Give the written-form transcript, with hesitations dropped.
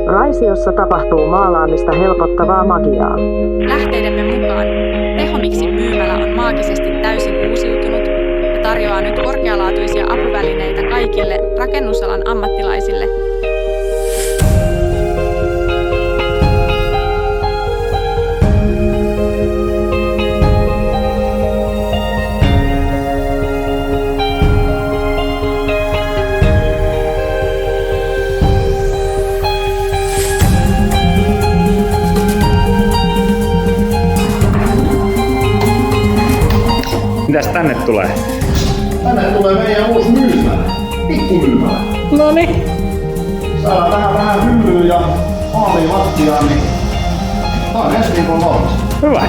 Raisiossa tapahtuu maalaamista helpottavaa magiaa. Lähteidemme mukaan Tehomixin myymälä on maagisesti täysin uusiutunut ja tarjoaa nyt korkealaatuisia apuvälineitä kaikille rakennusalan ammattilaisille. Mitäs tänne tulee? Tänne tulee meidän uusi myymälä. Pikkumyymälä. Noniin. Saadaan vähän hyllyä ja maaliin lattiaan, niin tää on ensi viikon valmis. Hyvä.